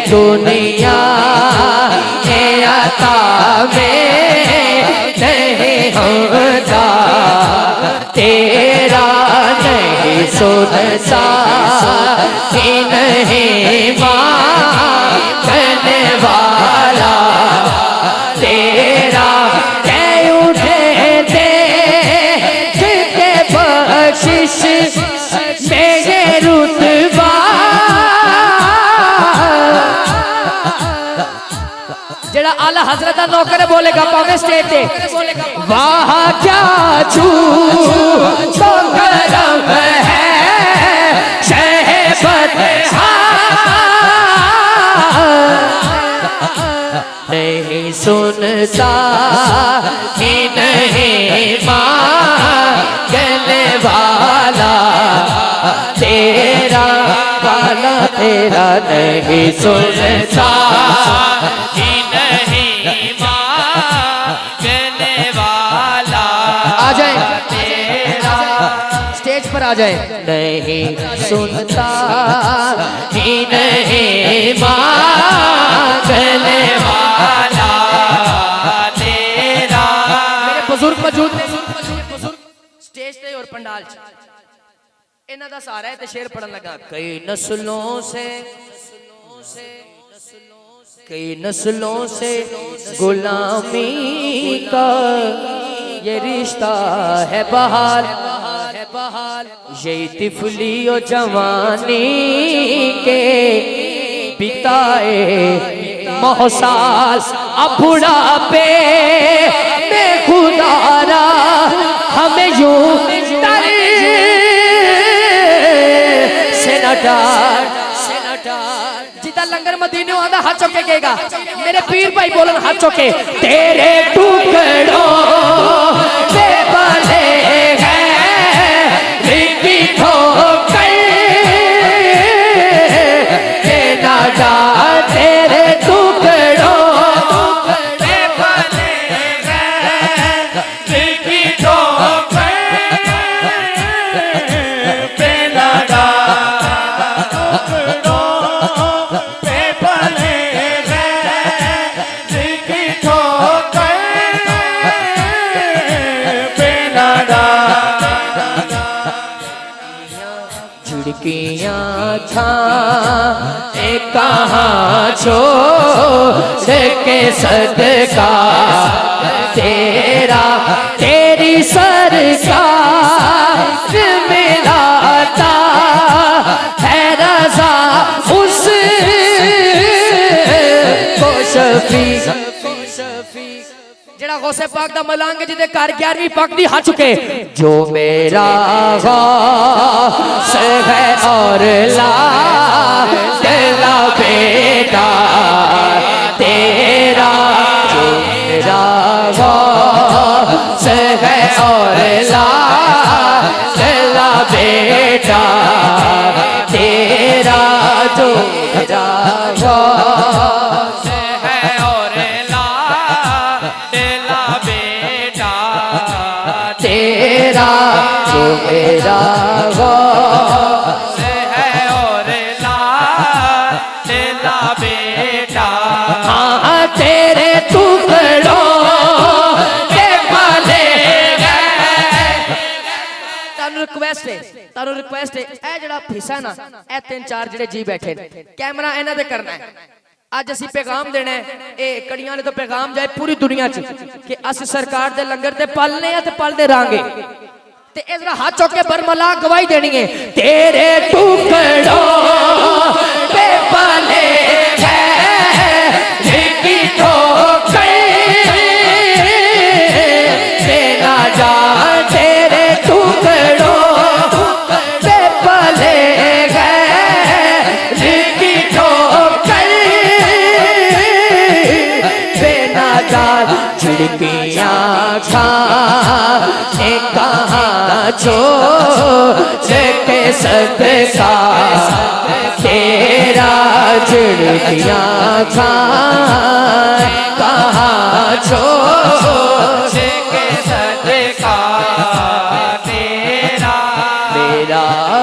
दुनिया में अता में नहीं होता, तेरा नहीं सुनता कि नहीं मांगने वाला, तेरा कह उठे दे के बख्शिश मेरे रुतबा। जेड़ा आला हजरत दा नौकर बोलेगा पावे स्टेज पे, वाह क्या तो करम है शहबत नहीं सुनता कि नहीं मांगने वाला, तेरा वाला तेरा नहीं सुनता कि नहीं मांगने वाला। आ जाए तेरा स्टेज पर आ जाए। नहीं सुनता कि नहीं मांगने वाला, तेरा। मेरे बुजुर्ग मौजूद ने, स्टेज पे और पंडाल इन्हां दा सहारा है ते शेर पढ़न लगा। कई नस्लों से गुलामी का ये रिश्ता है बहाल, यही तिफली और जवानी के बिताए मौसाल, अब बुढ़ापे में खुदारा हमें यूं से न डार। जिदा लंगर मदीने आंदा हाथ चौके कहेगा, मेरे पीर भाई बोलन हाथ चौके, तेरे टुकड़ों से बने हैं रिक्की ठोकर के ना डार, तेरे टुकड़ों से बने हैं रिक्की ठोकर पे ना डार। झुड़कियाँ था कहाँ छोड़ के सदका तेरा, तेरी सरकार मिलाता है रज़ा उस को शफीक। जेड़ा गौसे पाक दा मलांग जिदे घर 11वीं पाक दी हाथ चुके, जो मेरा गौस है और ला तेरा बेटा तेरा, जो मेरा गौस है और ला तेरा बेटा तेरा, जो मेरा गौस है और ला तेरा बेटा तेरा, जो मेरा गौस है और ला तेरा बेटा। हाँ तेरे टुकड़ों के पाले गए। तारू रिक्वेस्ट है ए जड़ा हिस्सा ना ए 3-4 जेड़े जी बैठे कैमरा इन्हां दे करना है। अज असी पैगाम देना है, ए कड़ियां वाले तो पैगाम जाए पूरी दुनिया च कि अस सरकार दे लंगर ते पलने आ ते पलदे रांगे। ते इधर हाथ चौक के बरमला गवाही देनी है, तेरे टुकड़ों पे पले हैं रिक्की ठोकर पे ना जा, तेरे टुकड़ों पे पले हैं रिक्की ठोकर पे ना जा। झुड़कियाँ खा कहाँ छोड़ के सदका तेरा, झुड़कियाँ खा कहाँ छोड़